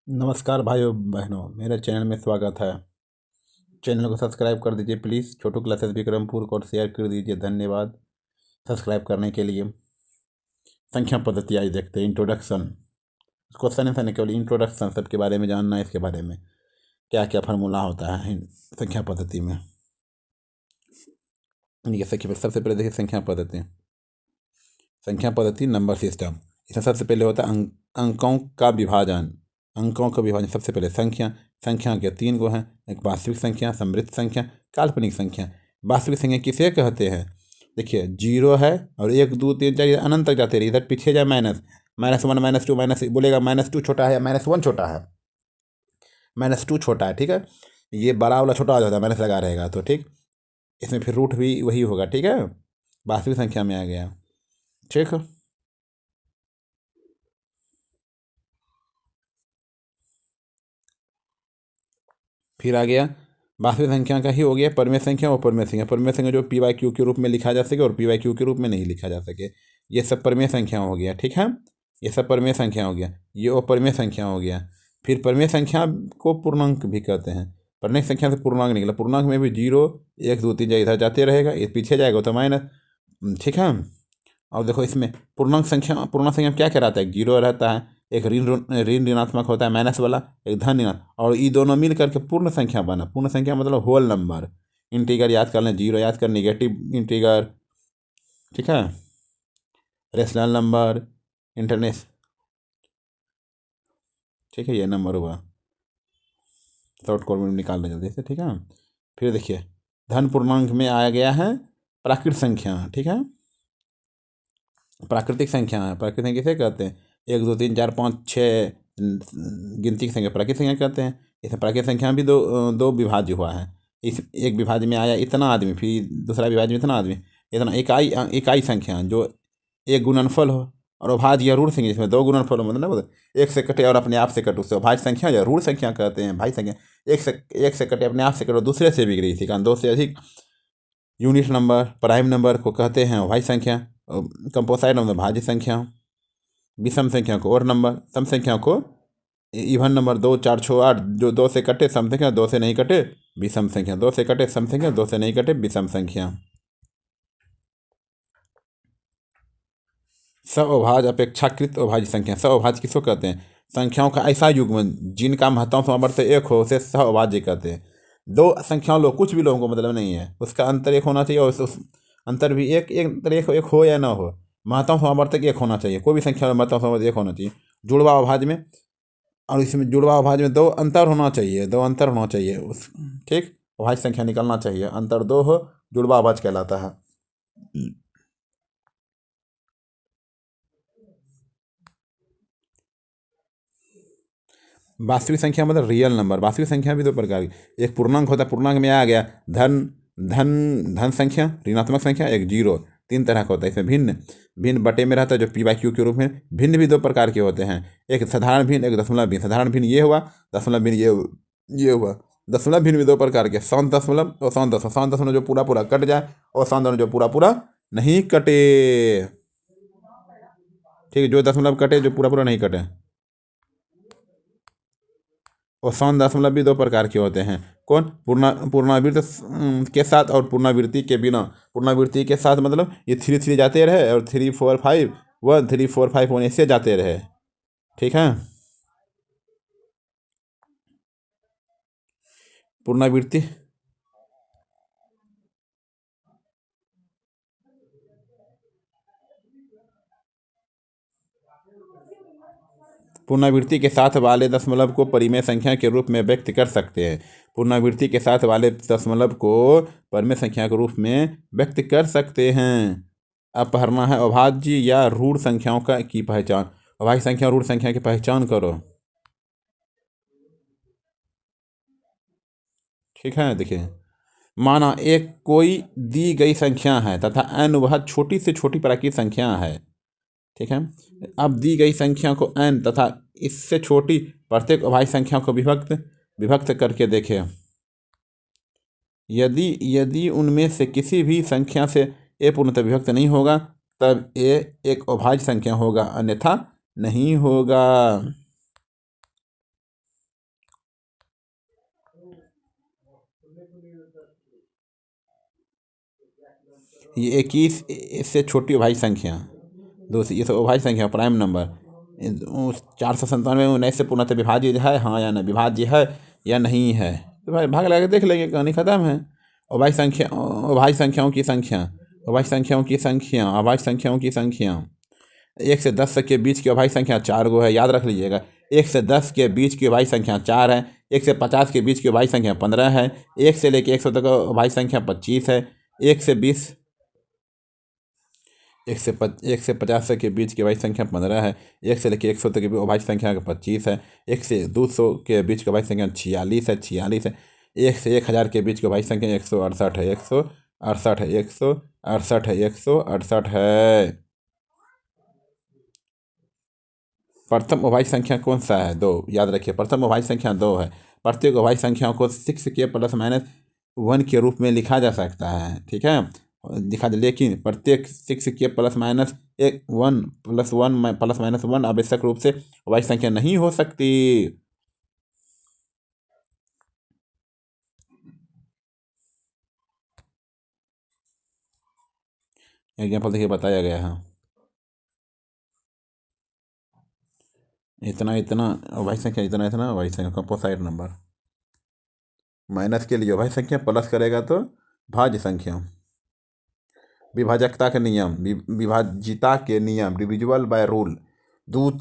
नमस्कार भाइयों बहनों, मेरे चैनल में स्वागत है। चैनल को सब्सक्राइब कर दीजिए प्लीज़। छोटू क्लासेस विक्रमपुर को शेयर कर दीजिए। धन्यवाद सब्सक्राइब करने के लिए। संख्या पद्धति आज देखते हैं। इंट्रोडक्शन। क्वेश्चन है नहीं, केवल इंट्रोडक्शन, सबके बारे में जानना है। इसके बारे में क्या क्या फार्मूला होता है संख्या पद्धति में। ये सबसे पहले देखिए संख्या पद्धति। संख्या पद्धति नंबर सिस्टम। इसमें सबसे पहले होता है अंकों का विभाजन। अंकों का विभाजन सबसे पहले संख्या के 3 गो हैं। एक वास्तविक संख्या, समृद्ध संख्या, काल्पनिक संख्या। वास्तविक संख्या किसे कहते हैं? देखिए 0 है और 1 2 3 4 अनंत तक जाते रहे। इधर पीछे जाए माइनस, -1 -2 माइनस बोलेगा, -2 छोटा है या -1 छोटा है। -2 छोटा है, ठीक है। ये बड़ा वाला छोटा हो जाता है, माइनस लगा रहेगा तो ठीक। इसमें फिर रूट भी वही होगा, ठीक है। वास्तविक संख्या में आ गया, ठीक है। फिर आ गया वास्तविक संख्या का ही हो गया परमेय संख्या और परमेय संख्या। परमेय संख्या जो p/q के रूप में लिखा जा सके और p/q के रूप में नहीं लिखा जा सके, ये सब परमेय संख्या हो गया, ठीक है। ये सब परमेय संख्या हो गया। ये अपरमेय संख्या हो गया। फिर परमेय संख्या को पूर्णांक भी कहते हैं। परमेय संख्या से पूर्णांक निकला। पूर्णांक में भी 0 1 2 3 इधर जाते रहेगा, ये पीछे जाएगा तो माइनस, ठीक है। और देखो इसमें पूर्णांक संख्या क्या कहलाता है? 0 रहता है, एक ऋण ऋणात्मक होता है माइनस वाला, एक धन ऋणात्मक, और ये दोनों मिल करके पूर्ण संख्या बना। पूर्ण संख्या मतलब होल नंबर। इंटीगर याद कर लें, 0 याद कर, निगेटिव इंटीगर, ठीक है। रेशनल नंबर, इंटरनेस, ठीक है। ये नंबर हुआ, शॉर्ट कोड में निकालना जल्दी से, ठीक है। फिर देखिए धन पूर्णांक में आ गया है प्राकृत संख्या, ठीक है। प्राकृतिक संख्या है। प्राकृतिक संख्या किसे कहते हैं? 1 2 3 4 5 6 गिनती की संख्या प्राकृतिक संख्या कहते हैं। इसमें प्राकृतिक संख्या भी दो विभाज्य हुआ है। इस एक विभाज्य में आया इतना आदमी, फिर दूसरा विभाज्य में इतना आदमी। इतना इकाई संख्या जो एक गुणनफल हो, और अभाज्य या रूढ़ संख्या जिसमें 2 गुणनफल हो, मतलब एक से कटे और अपने आप से कटे, उससे अभाज्य संख्या या रूढ़ संख्या कहते हैं। भाज्य संख्या एक से कटे, अपने आप से कटे और दूसरे से बिगड़ी, इसी कारण 2 से अधिक यूनिट नंबर प्राइम नंबर को कहते हैं अभाज्य संख्या। कंपोसाइट नंबर भाज्य संख्या। विषम संख्या को और नंबर, सम संख्या को इवन नंबर। 2 4 6 8 जो 2 से कटे सम संख्या, 2 से नहीं कटे विषम संख्या। 2 से कटे सम संख्या, 2 से नहीं कटे विषम संख्या। सअभाज्य अपेक्षाकृत अभाज्य संख्या। सअभाज्य किसको कहते हैं? संख्याओं का ऐसा युग्म जिनका महत्तम समावर्त 1 हो, उसे सअभाज्य कहते हैं। 2 संख्याओं लो, कुछ भी लोगों को मतलब नहीं है, उसका अंतर 1 होना चाहिए, और उस अंतर भी एक हो या ना हो, महत्तम समावर्तक 1 होना चाहिए। कोई भी संख्या में महत्तम समावर्तक 1 होना चाहिए। जुड़वा अभाज्य में, और इसमें जुड़वा अभाज्य में 2 अंतर होना चाहिए, 2 अंतर होना चाहिए उस, ठीक। अभाज्य संख्या निकलना चाहिए, अंतर 2 हो, जुड़वा अभाज्य कहलाता है। वास्तविक संख्या मतलब रियल नंबर। वास्तविक संख्या भी 2 प्रकार की। एक पूर्णांक होता है, पूर्णांक में आ गया धन धन धन संख्या, ऋणात्मक संख्या, एक 0। 3 तरह का होता है। इसमें भिन्न भिन्न बटे में रहता है, जो p/q के रूप में। भिन्न भी 2 प्रकार के होते हैं, एक साधारण भिन्न, एक दशमलव भिन्न। साधारण भिन्न ये हुआ, दशमलव भिन्न ये हुआ। दशमलव भिन्न भी 2 प्रकार के, सौन दशमलव और सौन दशमलव। सौन दशमलव जो पूरा पूरा कट जाए, और सौन दशमलव जो पूरा पूरा नहीं कटे, ठीक है। जो दशमलव कटे, जो पूरा पूरा नहीं कटे। और सौन दशमलव भी 2 प्रकार के होते हैं। कौन? पूर्णावृत्त के साथ और पूर्णावृत्ति के बिना। पूर्णावृत्ति के साथ मतलब ये 3 3 जाते रहे, और 3 4 5 1 3 4 5 1 ऐसे जाते रहे, ठीक है। पुनरावृत्ति पुनरावृत्ति के साथ वाले दशमलव को परिमेय संख्या के रूप में व्यक्त कर सकते हैं। पुनरावृत्ति के साथ वाले दशमलव को परिमेय संख्या के रूप में व्यक्त कर सकते हैं। अब पढ़ना है अभाज्य या ऋण संख्याओं की पहचान। अभाज्य संख्या और ऋण संख्या की पहचान करो, ठीक है। देखिए माना एक कोई दी गई संख्या है तथा n वह छोटी से छोटी प्राकृतिक संख्या है, ठीक है। अब दी गई संख्या को n तथा इससे छोटी प्रत्येक अभाज्य संख्या को विभक्त करके देखें। यदि उनमें से किसी भी संख्या से a पूर्णतः विभक्त नहीं होगा, तब a एक अभाज्य संख्या होगा, अन्यथा नहीं होगा। ये 21 इससे छोटी अभाज्य संख्या, दो से ये सब अभाज्य संख्या प्राइम नंबर 497 19 से पूर्णतः विभाज्य है हाँ या नहीं, विभाज्य है या नहीं है, तो भाई भाग लगा के देख लेंगे, कहानी खत्म है। अभाज्य संख्या, अभाज्य संख्याओं की संख्या, अभाज्य संख्याओं की संख्या, अभाज्य संख्याओं की संख्या 1 से 10 के बीच की अभाज्य संख्या 4 गो है, याद रख लीजिएगा। 1 से 10 के बीच की अभाज्य संख्या 4 है। 1 से 50 के बीच की अभाज्य संख्या 15 है। 1 से लेकर 100 तक अभाज्य संख्या 25 है। 1 से 50 के बीच की अभाज्य संख्या 15 है। 1 से लेकर 100 तक की अभाज्य संख्या 25 है। 1 से 200 के बीच की अभाज्य संख्या 46 है। 1 से 1000 के बीच की अभाज्य संख्या 168 है। 168 है। प्रथम अभाज्य संख्या कौन सा है? 2, याद रखिए, प्रथम अभाज्य संख्या 2 है। प्रत्येक अभाज्य संख्याओं को 6k ± 1 के रूप में लिखा जा सकता है, ठीक है, लेकिन प्रत्येक 6k ± 1 + 1 आवश्यक रूप से अभाज्य संख्या नहीं हो सकती। एग्जाम्पल देखिए बताया गया है, इतना अभाज्य संख्या, इतना अभाज्य संख्या, कंपोजिट नंबर। माइनस के लिए अभाज्य संख्या, प्लस करेगा तो भाज्य संख्या। विभाजकता के नियम, विभाजिता के नियम, डिविजिबल बाय रूल, 2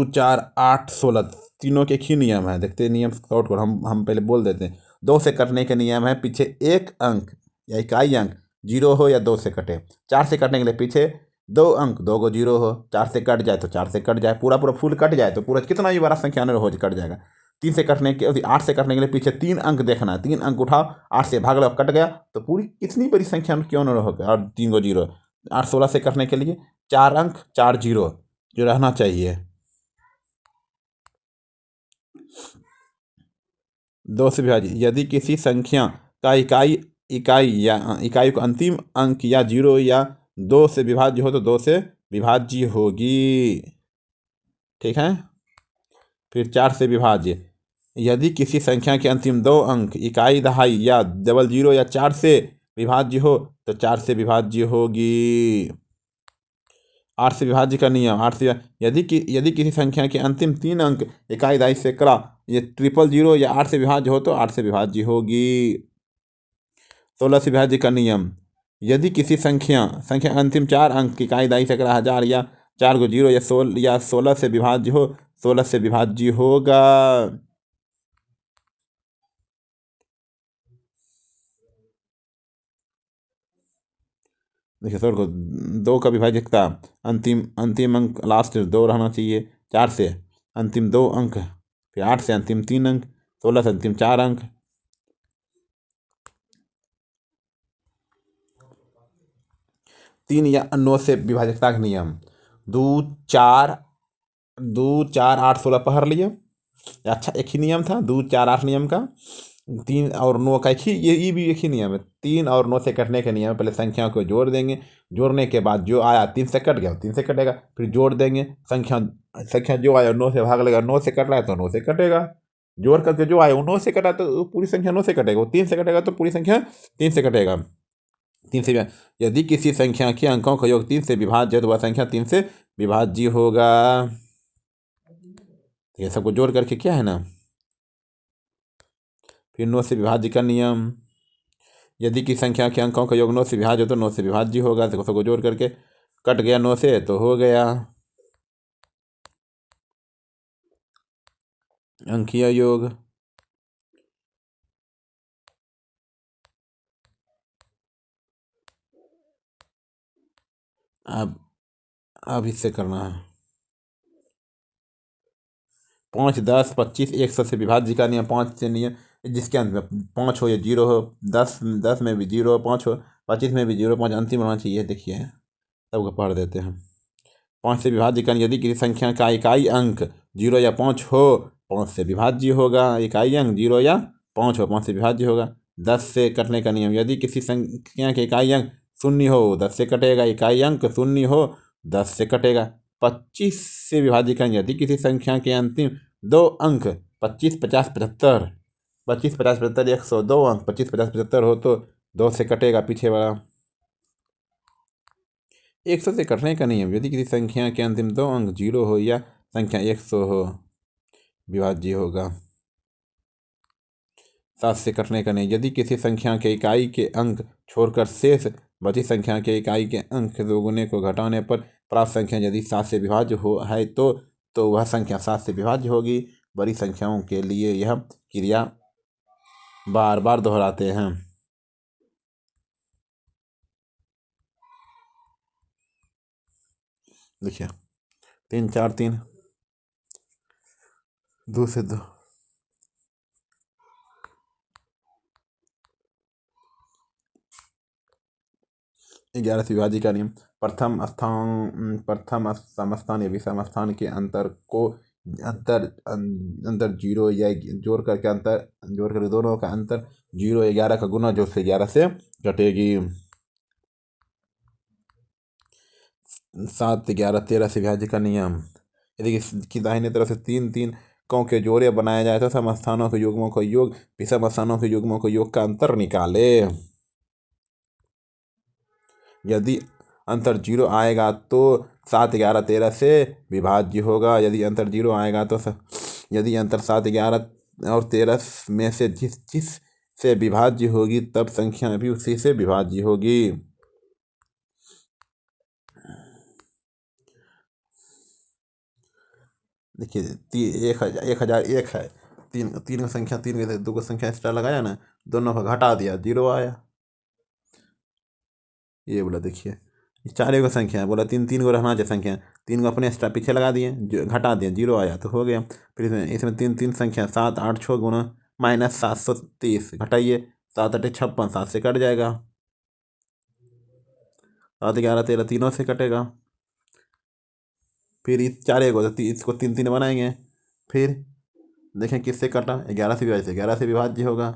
4 8 16 तीनों के एक ही नियम है। देखते हैं नियम शॉर्ट कर, हम पहले बोल देते हैं। 2 से कटने के नियम है, पीछे एक अंक या इकाई अंक 0 हो या 2 से कटे। 4 से कटने के लिए पीछे 2 अंक 2 को 0 हो, 4 से कट जाए तो 4 से कट जाए, पूरा फुल कट जाए तो पूरा कितना भी बड़ा संख्या हो कट जाएगा। 3 से कटने के 8 से कटने के लिए पीछे 3 अंक देखना है, 3 अंक उठाओ, 8 से भाग लो, कट गया तो पूरी कितनी बड़ी संख्या में क्यों न होगा, और 3 को 0। 8 16 से कटने के लिए 4 अंक 4 0 जो रहना चाहिए। 2 से विभाजित, यदि किसी संख्या का इकाई को अंतिम अंक या 0 या 2 से विभाज्य हो तो 2 से विभाज्य होगी, ठीक है। फिर 4 से विभाज्य, यदि किसी संख्या के अंतिम 2 अंक इकाई दहाई या डबल 0 या 4 से विभाज्य हो तो 4 से विभाज्य होगी। 8 से विभाज्य का नियम, 8 से यदि किसी संख्या के अंतिम 3 अंक इकाई दहाई सैकड़ा ये 000 या 8 से विभाज्य हो तो 8 से विभाज्य होगी। 16 से विभाज्य का नियम, यदि किसी संख्या अंतिम 4 अंक इकाई दहाई सैकड़ा 1000 या 4 को 0 या 16 से विभाज्य हो, 16 से विभाज्य होगा। देखिए सर को 2 का विभाजकता, अंतिम अंक लास्ट 2 रहना चाहिए। 4 से अंतिम 2 अंक, फिर 8 से अंतिम 3 अंक, 16 से अंतिम 4 अंक। 3 या 9 से विभाजकता का नियम, 2 4 8 16 पढ़ लिए। अच्छा, एक ही नियम था 2 4 8 नियम का। 3 और 9 का एक ही, ये भी एक ही नियम है। 3 और 9 से कटने के नियम, पहले संख्याओं को जोड़ देंगे, जोड़ने के बाद जो आया 3 से कट गया 3 से कटेगा, फिर जोड़ देंगे, संख्या जो आया 9 से भाग लेगा, 9 से कट रहा है तो 9 से कटेगा, जोड़ करके जो आया वो 9 से कटा तो पूरी संख्या 9 से कटेगा, वो 3 से कटेगा तो पूरी संख्या 3 से कटेगा। 3 से यदि किसी संख्या के अंकों का योग 3 से विभाज्य है तो वह संख्या 3 से विभाज्य होगा। ये सबको जोड़ करके क्या है ना, फिर 9 से विभाज्य का नियम, यदि किसी संख्या के अंकों का योग 9 से विभाज्य हो तो 9 से विभाज्य होगा। तो सबको जोड़ करके कट गया 9 से तो हो गया अंकीय योग। अब इससे करना है 5 10 25 100 से विभाज्य का नियम, 5 से नियम, जिसके अंत में 5 हो या 0 हो, 10 में भी 0 हो, 5 हो, 25 में भी 0, 5 अंतिम होना चाहिए। देखिए सबको पढ़ देते हैं। 5 से विभाज्य का, यदि किसी संख्या का इकाई अंक 0 या 5 हो, 5 से विभाज्य होगा। इकाई अंक 0 या 5 हो, 5 से विभाज्य होगा। 10 से कटने का नियम, यदि किसी संख्या के इकाई अंक 0 हो 10 से कटेगा, इकाई अंक 0 हो 10 से कटेगा। 25 से विभाज्य का, यदि किसी संख्या के अंतिम 2 अंक 25 50 75 100, 2 अंक 25 50 75 हो तो 2 से कटेगा पीछे वाला। 100 से कटने का नियम। यदि किसी संख्या के अंतिम दो अंक 0 हो या संख्या 100 हो, विभाज्य होगा। 7 से कटने का नियम। यदि किसी संख्या के इकाई के अंक छोड़कर शेष बची संख्या के इकाई के अंक के दोगुने को घटाने पर प्राप्त संख्या यदि 7 से विभाज्य हो है तो वह संख्या 7 से विभाज्य होगी। बड़ी संख्याओं के लिए यह क्रिया बार बार दोहराते हैं। देखिए 3 4 3 2 से 2। 11 से विभाज्य का नियम। प्रथम समस्थान या विषम स्थान के अंतर को अंतर 0 या जोड़ करके दोनों का अंतर 0 11 का गुना जो से 11 से घटेगी। 7 11 13 से विभाज्य का नियम। यदि कि दाहिने तरफ से 3 3 अंकों के जोड़े बनाए जाए तो समस्थानों के युग्मों का योग विषम स्थानों के युग्मों के योग का अंतर निकाले। यदि अंतर 0 आएगा तो 7 11 13 से विभाज्य होगा। यदि अंतर 0 आएगा तो यदि अंतर 7 11 और 13 में से जिस से विभाज्य होगी तब संख्या भी उसी से विभाज्य होगी। देखिए 1001 है, तीन संख्या 3 में 2 संख्या एक्स्ट्रा लगाया ना, दोनों को घटा दिया 0 आया। ये बोला देखिए 4 को संख्या है, बोला 3 3 को रहना चाहिए संख्या, 3 को अपने एक्स्ट्रा पीछे लगा दिए, घटा दिया 0 आया तो हो गया। फिर इसमें 3 संख्या 7 8 6 गुना -730 घटाइए, 7 8 56 7 से कट जाएगा, 7 11 13 तीनों से कटेगा। फिर इस 4 को तो इसको 3 3 बनाएंगे, फिर देखें किससे कटा, 11 से विभाज्य, 11 से विभाज्य होगा।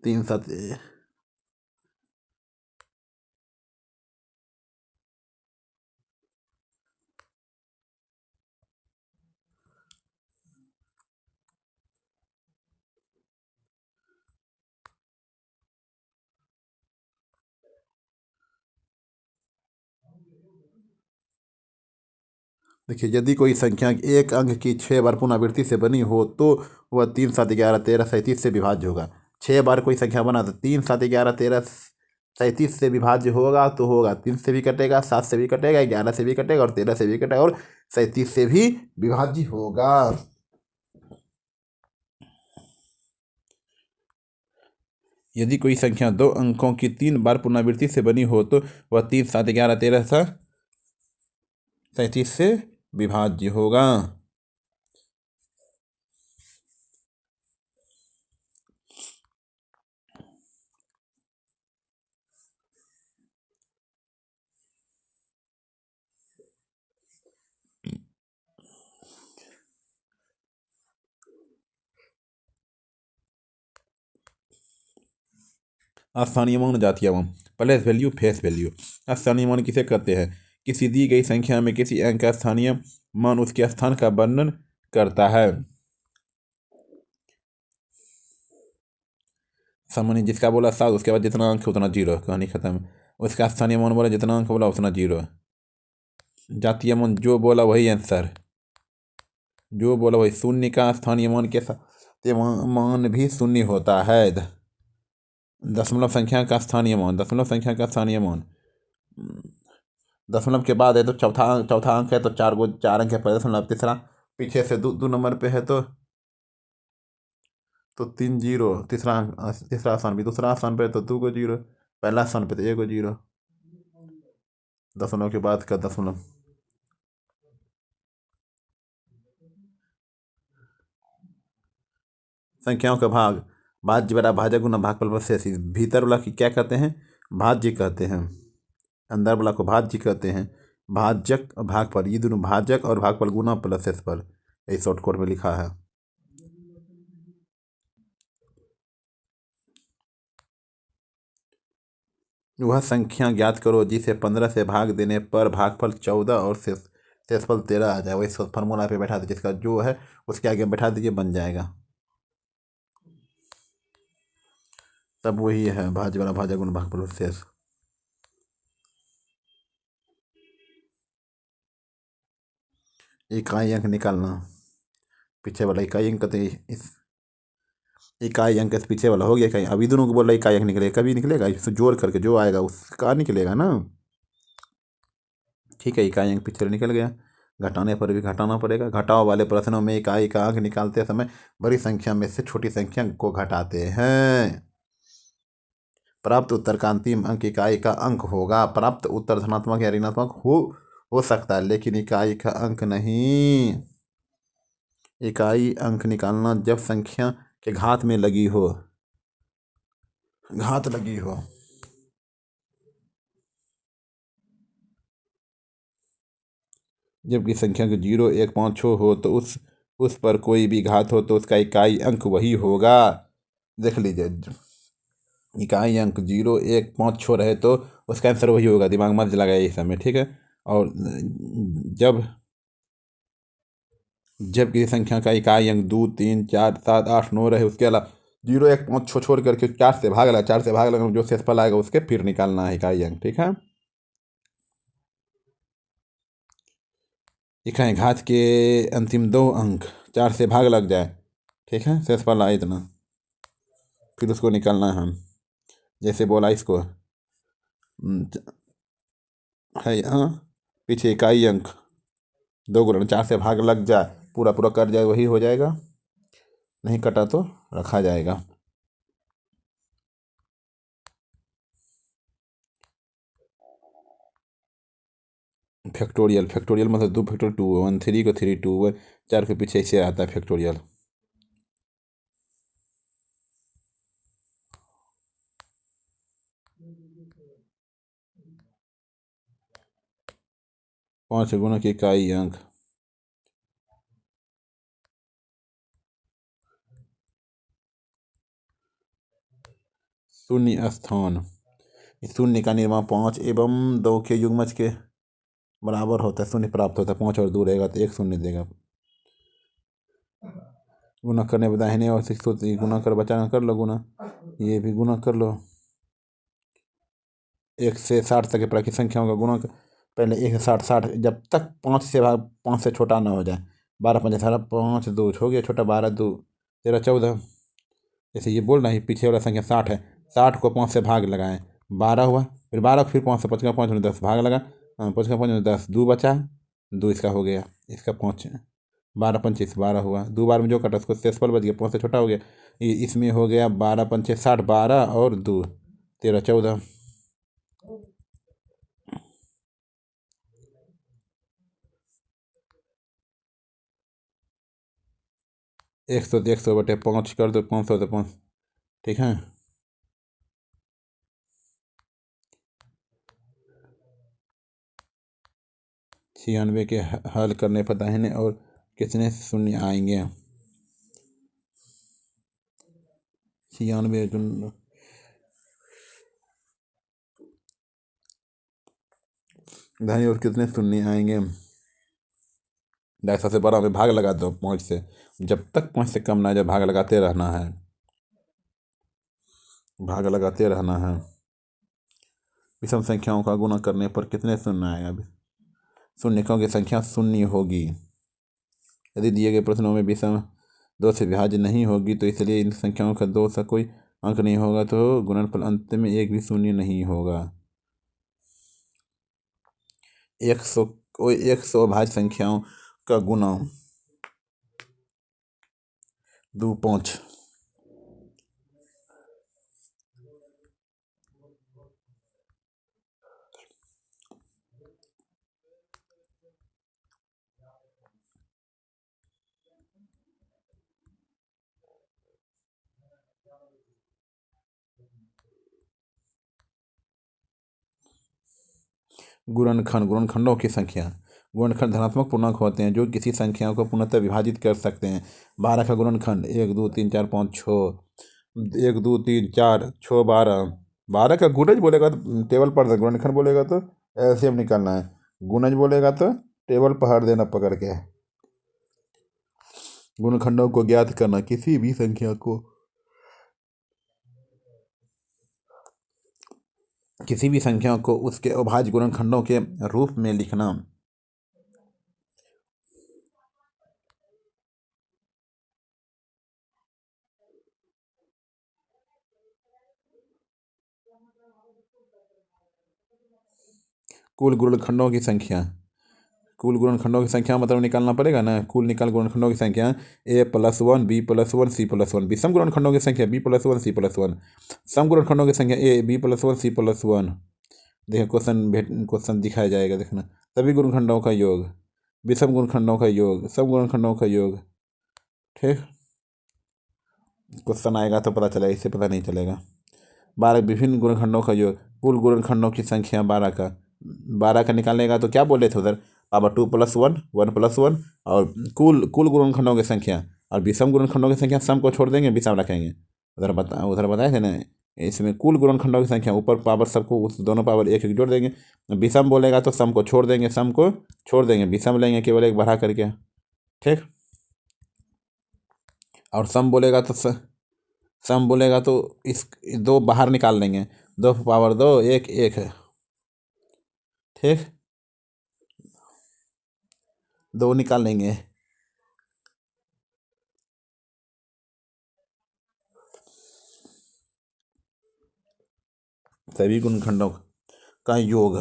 3 7 देखिए यदि कोई संख्या एक अंक की 6 बार पुनरावृत्ति से बनी हो तो वह 3 7 11 13 37 से विभाज्य होगा। 6 बार कोई संख्या बना तो 3 7 11 13 37 से विभाज्य होगा तो होगा, 3 से भी कटेगा, 7 से भी कटेगा, 11 से भी कटेगा और 13 से भी कटेगा और 37 से भी विभाज्य होगा। यदि कोई संख्या 2 अंकों की 3 बार पुनरावृत्ति से बनी हो तो वह 3 7 11 13 37 से विभाज्य होगा। स्थानीय मान जातीय मान। Place value face value. स्थानीय मान किसे कहते हैं? किसी दी गई संख्या में किसी अंक का स्थानीय मान उसके स्थान का वर्णन करता है। सामान्य जिसका बोला 7 उसके बाद जितना अंक उतना 0, कहानी खत्म। उसका स्थानीय मान बोला जितना अंक बोला उतना 0। जातीय मान जो बोला वही आंसर, जो बोला वही। शून्य का स्थानीय मान के साथ मान भी शून्य होता है। दशमलव संख्या का स्थानीय मान, दशमलव संख्या का स्थानीय मान दशमलव के बाद है तो चौथा अंक है तो 4 अंक है पहले दशमलव, तीसरा पीछे से दो नंबर पे है तो 3 0, तीसरा स्थान भी, दूसरा स्थान पे तो 2 को 0, पहला स्थान पे तो 1 को 0, दशमलव के बाद का दशमलव। संख्याओं का भाग, भाज्य बड़ा भाजक गुना भागफल पर शेष। भीतर वाला की क्या कहते हैं? भाज्य कहते हैं। अंदर वाला को भाज्य कहते हैं। भाजक और भागफल ये दोनों, भाजक और भागफल गुना प्लस शेष पर, यही शॉर्टकट में लिखा है। वह संख्या ज्ञात करो जिसे 15 से भाग देने पर भागफल 14 और शेष शेषफल 13 आ जाए, वही फॉर्मूला पे बैठा दीजिए, जिसका जो है उसके आगे बैठा दीजिए, बन जाएगा। तब वही है भाज्य वाला भाज्य गुण भागफल शेष। इकाई अंक निकालना, पीछे वाला इकाई अंक तो इस इकाई अंक से पीछे वाला हो गया इकाई। अभी दोनों को बोल रहा इकाई अंक निकलेगा, कभी निकलेगा, इससे जोड़ करके जो आएगा उसका निकलेगा ना। ठीक है, इकाई अंक पीछे निकल गया। घटाने पर भी घटाना पड़ेगा। घटाव वाले प्रश्नों में इकाई का अंक निकालते समय बड़ी संख्या में से छोटी संख्या को घटाते हैं। प्राप्त उत्तर का अंतिम अंक इकाई का अंक होगा। प्राप्त उत्तर धनात्मक या ऋणात्मक हो सकता है, लेकिन इकाई का अंक नहीं। इकाई अंक निकालना जब संख्या के घात में लगी हो, घात लगी हो। जबकि संख्या के 0, 1, 5, 6 हो तो उस पर कोई भी घात हो तो उसका इकाई अंक वही होगा। देख लीजिए, इकाई अंक 0, 1, 5, 6 रहे तो उसका आंसर वही होगा। दिमाग मत लगाइए इस समय, ठीक है। और जब जब किसी संख्या का इकाई अंक 2, 3, 4, 7, 8, 9 रहे, उसके अलावा 0, 1, 5, 6 छोड़ करके 4 से भाग लगा, जो शेषफल आएगा उसके फिर निकालना है इकाई अंक, ठीक है। इकाई घात के अंतिम 2 अंक 4 से भाग लग जाए, ठीक है, शेषफल आए इतना, फिर उसको निकालना है। जैसे बोला इसको है यहाँ, पीछे इकाई अंक 2 गुणन 4 से भाग लग जाए, पूरा पूरा कट जाए, वही हो जाएगा। नहीं कटा तो रखा जाएगा। फैक्टोरियल, फैक्टोरियल मतलब 2 फैक्टोरियल 2 1, 3 को 3 2 1, 4 के पीछे ऐसे आता है फैक्टोरियल। पाँच गुणों की इकाई अंक शून्य स्थान। शून्य का निर्माण 5 एवं 2 के युग्मज के बराबर होता है। शून्य प्राप्त होता है, 5 और 2 रहेगा तो 1 शून्य देगा। गुना करने पर दाहिने और 6 गुना कर बचाना कर लो गुना, ये भी गुना कर लो। 1 से 60 तक के प्राकृतिक संख्याओं का गुणा पहले 1 से 60, 60 जब तक 5 से छोटा ना हो जाए। 12 5 18, 5 2 हो गया छोटा, 12 2 13 14। जैसे ये बोल रहे हैं पीछे वाला संख्या 60 है, 60 को 5 से भाग लगाएं, 12 हुआ, फिर 12 को फिर 5 से 5 का 5 में 10 भाग लगा, 5 का 5 में 10, 2 बचा, 2 इसका हो गया, इसका 5 12 25 12 हुआ, 2 बार में जो कटा उसको शेषफल बच गया, 5 से छोटा हो गया। इसमें हो गया 12 पंचे 60, 12 और 2 13 14। 100 बटे 5 कर दो, 500 तो 5, ठीक है। छियानवे के हल करने पर दाहिने और कितने शून्य आएंगे? 96 दाहिने और कितने शून्य आएंगे? सबसे बड़ा में भाग लगा दो 5 से, जब तक 5 से कम ना जाए भाग लगाते रहना है, भाग लगाते रहना है। विषम संख्याओं का गुणा करने पर कितने शून्य आएगा? शून्यकों की संख्या शून्य होगी। यदि दिए गए प्रश्नों में विषम 2 से विभाज्य नहीं होगी तो इसलिए इन संख्याओं का 2 से कोई अंक नहीं होगा, तो गुणनफल अंत में एक भी शून्य नहीं होगा। 100 भाज्य संख्याओं का गुणा 2 5। गुणनखंड, गुणनखंडों की संख्या। गुणनखंड धनात्मक पूर्णांक होते हैं जो किसी संख्या को पूर्णतः विभाजित कर सकते हैं। 12 का गुणनखंड 1 2 3 4 5 6, 1 2 3 4 6 12। 12 का गुणज बोलेगा तो टेबल पढ़ दे, गुणनखंड बोलेगा तो एलसीएम निकालना है, गुणज बोलेगा तो टेबल पहाड़ देना पकड़ के। गुणनखंडों को ज्ञात करना, किसी भी संख्या को उसके अभाज्य गुणनखंडों के रूप में लिखना। कुल गुणनखंडों की संख्या, कुल गुणनखंडों की संख्या मतलब निकालना पड़ेगा ना। कुल निकाल गुणनखंडों की संख्या a+1 b+1 c+1। विषम गुणनखंडों की संख्या b+1 c+1। सम गुणनखंडों की संख्या a b+1 c+1। देखो क्वेश्चन दिखाया जाएगा, देखना। सभी गुणनखंडों का योग, विषम गुणनखंडों का योग, सम गुणनखंडों का योग। ठीक, क्वेश्चन आएगा तो पता चलेगा, इससे पता नहीं चलेगा। 12 विभिन्न गुणनखंडों का योग, कुल गुणनखंडों की संख्या 12 का निकालेगा तो क्या बोले थे उधर, पावर 2+1 1+1। और कुल गुणनखंडों की संख्या और विषम गुणनखंडों की संख्या सम को छोड़ देंगे, विषम रखेंगे। उधर बताए थे ना। इसमें कुल गुणनखंडों की संख्या ऊपर पावर सबको उस दोनों पावर एक एक जोड़ देंगे। विषम बोलेगा तो सम को छोड़ देंगे, विषम लेंगे केवल एक बढ़ा करके। ठीक, और सम बोलेगा तो इस दो बाहर निकाल लेंगे, 2 पावर 2 एक एक है। ठीक, दो निकाल लेंगे। सभी गुणनखंडों का योग,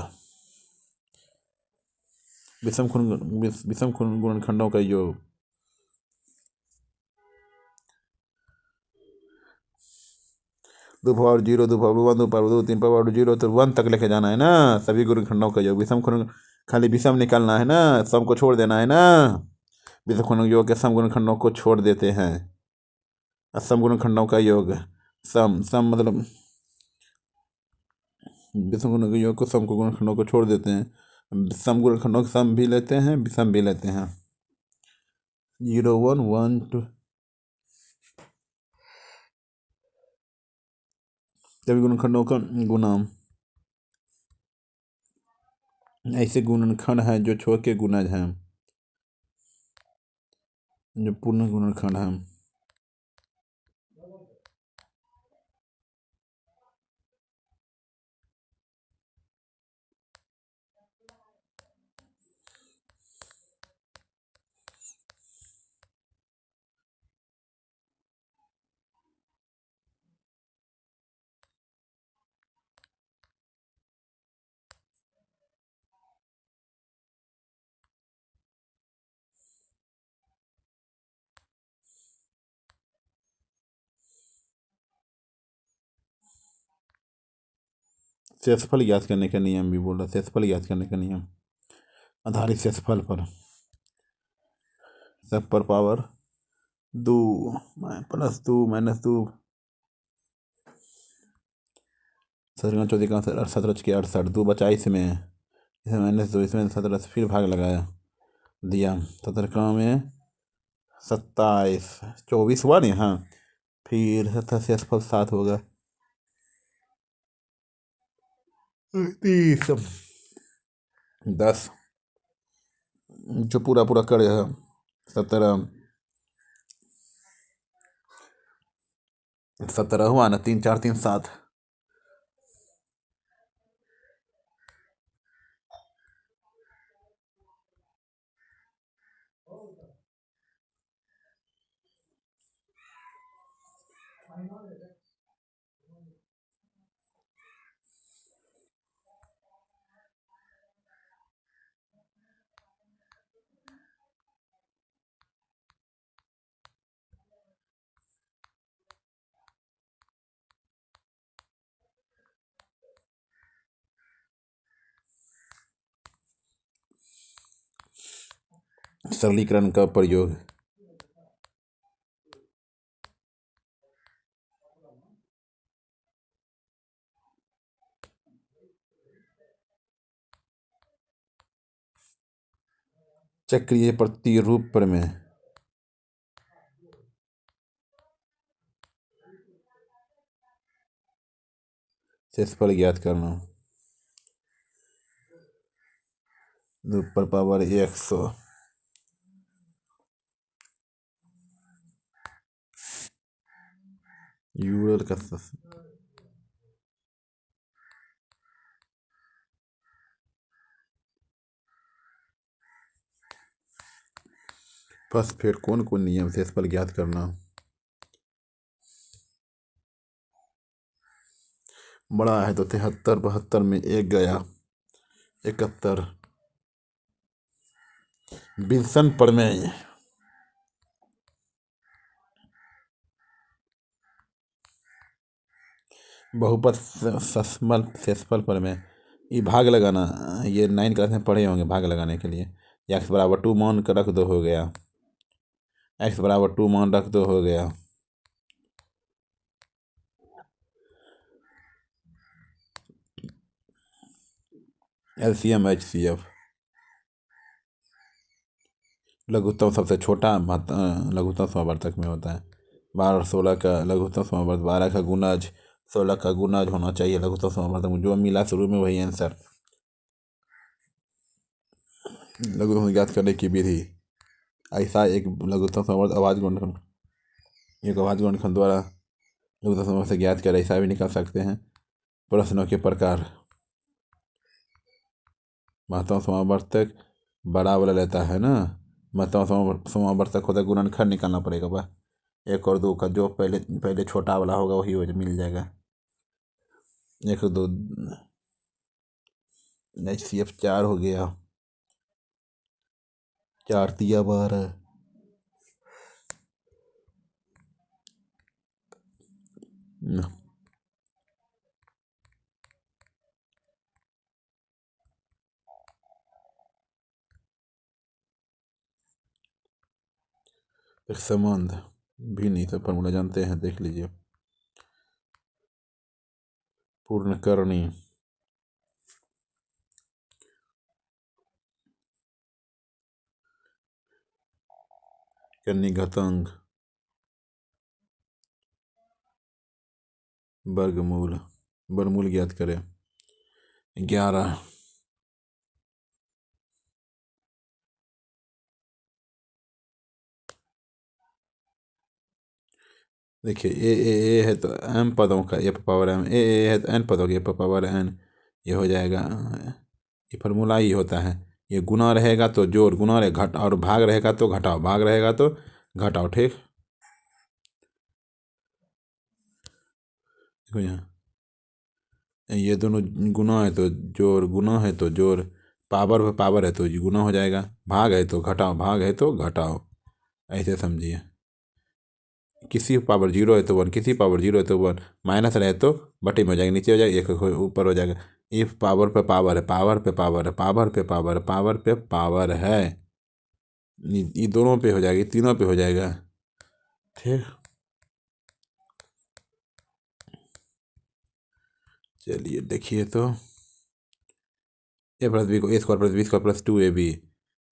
विषम गुणनखंडों का योग। दो पावर 0, 2 पावर 1, 2 पावर 2, 3 पावर 0 तो 1 तक लेके जाना है ना। सभी गुणनखंडों का योग, खाली विषम निकालना है ना, सम को छोड़ देना है ना। विषम गुणनखंडों योग के सम गुणनखंडों को छोड़ देते हैं। असम गुणनखंडों का योग, सम सम मतलब विषम गुणनखंडों के योग को सम को गुणनखंडों को छोड़ देते हैं। सम गुणनखंडों के सम भी लेते हैं, विषम भी लेते हैं। 0 1 1 2। सभी गुणनखंडों का गुणाम, ऐसे गुणनखंड हैं जो छोर के गुणज हैं, जो पूर्ण गुणनखंड हैं। शेषफल ज्ञात करने का नियम भी बोल रहा, शेषफल ज्ञात करने का नियम आधारित शेषफल पर, सब पर पावर 2 +2 -2 17 14 का 17 के 68, 2 बचा इसमें -2, इसमें 17 से फिर भाग लगाया दिया, 17 में 27 24 हुआ नहीं। हाँ, फिर शेषफल 7 होगा, 30 10 जो पूरा पूरा कर 17 17 हुआ ना, 3 4 3 7। सरलीकरण का प्रयोग, चक्रीय प्रतिरूप प्रमेय, शेषफल ज्ञात करना, ऊपर पावर 100। यूरल का बस फिर कौन कौन नियम से इस पर ज्ञात करना। बड़ा है तो 73, 72 में एक गया, 71। विल्सन प्रमेय। बहुपद सस्मल शेषफल प्रमेय। ये भाग लगाना, ये 9 क्लास में पढ़े होंगे भाग लगाने के लिए। एक्स बराबर 2 मान कर रख दो, हो गया। एक्स बराबर 2 मान रख दो, हो गया। LCM HCF. लघुत्तम सबसे छोटा लघुत्तम समावर्तक में होता है। 12 और 16 का लघुत्तम समावर्तक, 12 का गुणज 16 का गुणज होना चाहिए लघुत्तम समावर्तक में। जो मिला शुरू में वही आंसर। लघुत्तम ज्ञात करने की विधि। ऐसा एक लघुत्तम समावर्तक आवाज गुणनखंड, एक आवाज गुणनखंड द्वारा लघुत्तम समावर्तक से ज्ञात कर ऐसा भी निकाल सकते हैं। प्रश्नों के प्रकार। महत्तम समावर्तक बड़ा वाला लेता है ना। महत्तम समावर्तक होता है, गुणनखंड निकालना पड़ेगा। वह 1 और 2 का जो पहले पहले छोटा वाला होगा वही हो मिल जाएगा। 1 और 2 HCF 4 हो गया। 4 तिया 12। एक संबंध भी नहीं था, फॉर्मूला जानते हैं, देख लीजिए। पूर्णकर्णी। कर्णी घातांक। वर्गमूल। वर्गमूल ज्ञात करें। 11। देखिए ए है तो m पदों का f पावर m, ए है तो n पदों की f पावर n। ये हो जाएगा, ये फार्मूला ही होता है। ये गुना रहेगा तो जोड़, गुना रहे घट, और भाग रहेगा तो घटाओ, भाग रहेगा तो घटाओ। ठीक, देखो यहाँ ये दोनों गुना है तो जोड़, गुना है तो जोड़, पावर पे पावर है तो ये गुना हो जाएगा, भाग है तो घटाओ, भाग है तो घटाओ। ऐसे समझिए। किसी पावर 0 है तो 1, किसी पावर 0 है तो 1, माइनस रहे तो बटे में हो जाएगा, नीचे हो जाएगा, एक ऊपर हो जाएगा। इफ पावर पे पावर है, पावर पे पावर है, पावर पे पावर है, पावर पे पावर है, ये दोनों पे हो जाएगा, तीनों पे हो जाएगा। ठीक, चलिए देखिए तो ए प्लस बी को A square plus B square plus 2ab,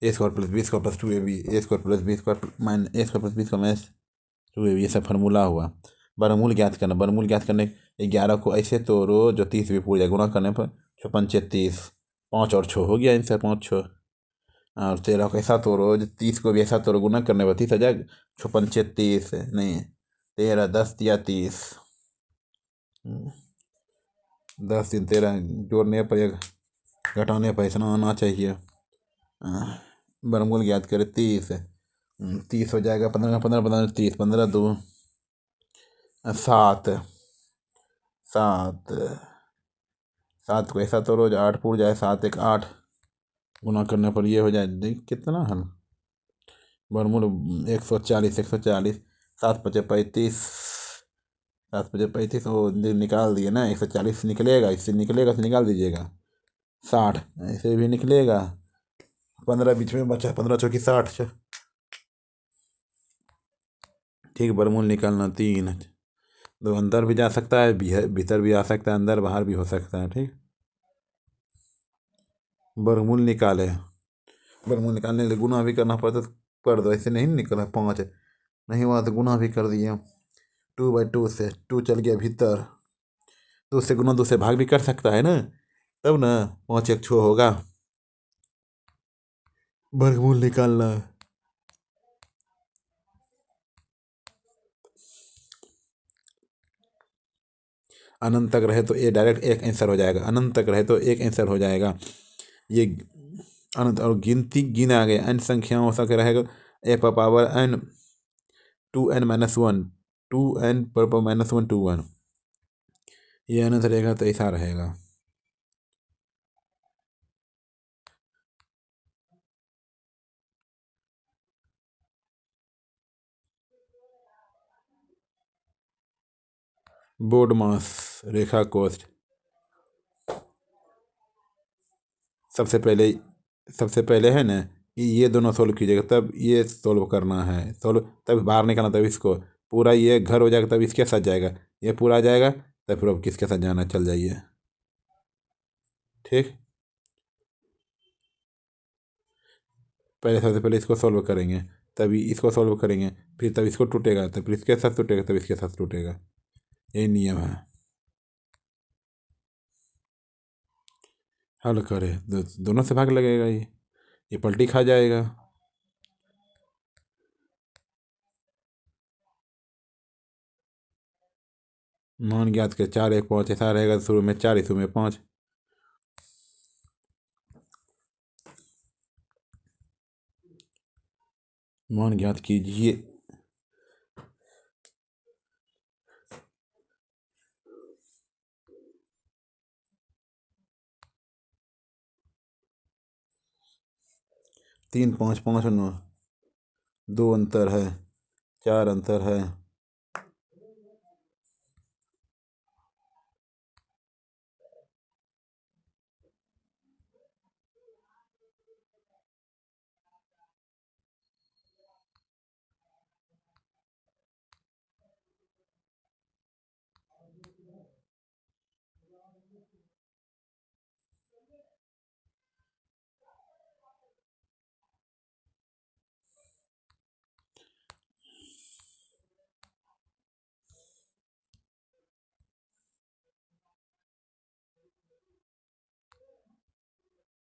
A square plus B square plus 2ab, A square plus B square minus A square plus B square minus 2ab, ये सब फार्मूला हुआ। वर्गमूल ज्ञात करना। वर्गमूल ज्ञात करने 11 को ऐसे तोड़ो जो 30 भी पूरा जाए, गुणा करने पर 56 30, 5 और 6 हो गया आंसर, 5 6। और 13 को ऐसा तोड़ो जो 30 को भी ऐसा तोड़ो, गुणा करने पर 30 आ जाए, 56 30 नहीं, 13 10 या 30, 10 3 13, जोड़ने पर या घटाने पर इतना आना चाहिए। वर्गमूल ज्ञात करें 30, 30 हो जाएगा, 15 15 15 30, 15 2 7, 7 7 को ऐसा तो रोज 8 पूर जाए, 7 1 8, गुना करने पर ये हो जाए, देख कितना हल। वर्गमूल 140, 140, 7 5 35, 7 5 35, वो निकाल दिए ना, 140 निकलेगा, इससे निकलेगा तो निकाल दीजिएगा। 60 ऐसे भी निकलेगा, 15 बीच में बचा, 15 चौकी 60। ठीक, वर्गमूल निकालना 3, तो अंदर भी जा सकता है, भीतर भी आ सकता है, अंदर बाहर भी हो सकता है। ठीक, वर्गमूल निकाले। वर्गमूल निकालने के लिए गुना भी करना पड़ता तो कर दो, ऐसे नहीं निकला 5, नहीं हुआ तो गुना भी कर दिए। 2/2 से 2 चल गया भीतर, 2 से गुना 2 से भाग भी कर सकता है ना, तब ना 5 1 6 होगा। वर्गमूल निकालना है। अनंत तक रहे तो ए डायरेक्ट एक आंसर हो जाएगा, अनंत तक रहे तो एक आंसर हो जाएगा। ये अनंत और गिनती गिना गया एन संख्याओं तक रहेगा ए पर पावर एन 2n-1, 2n पर पावर -1 टू 1। ये अनंत रहेगा तो ऐसा रहेगा। बोर्ड मास, रेखा कोष्ठ। सबसे पहले है ना, ये दोनों सोल्व कीजिएगा, तब ये सोल्व करना है, सोल्व तब बाहर निकालना, तब इसको पूरा ये घर हो जाएगा, तब इसके साथ जाएगा, ये पूरा आ जाएगा, तब फिर अब किसके साथ जाना चल जाइए। ठीक, पहले सबसे पहले इसको सॉल्व करेंगे, तभी इसको सॉल्व करेंगे, फिर तब इसको टूटेगा, तब फिर इसके साथ टूटेगा, तब इसके साथ टूटेगा। यही नियम है। हल करे दोनों से भाग लगेगा, ये पलटी खा जाएगा। मान ज्ञात के 4 1 5 ऐसा रहेगा, शुरू में 4 शुरू में 5। मान ज्ञात कीजिए। तीन 5 5 9, 2 अंतर है, 4 अंतर है।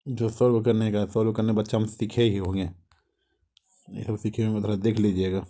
जो सॉल्व करने का, सॉल्व करने बच्चा हम सीखे ही होंगे, ये सब सीखे होंगे, थोड़ा देख लीजिएगा।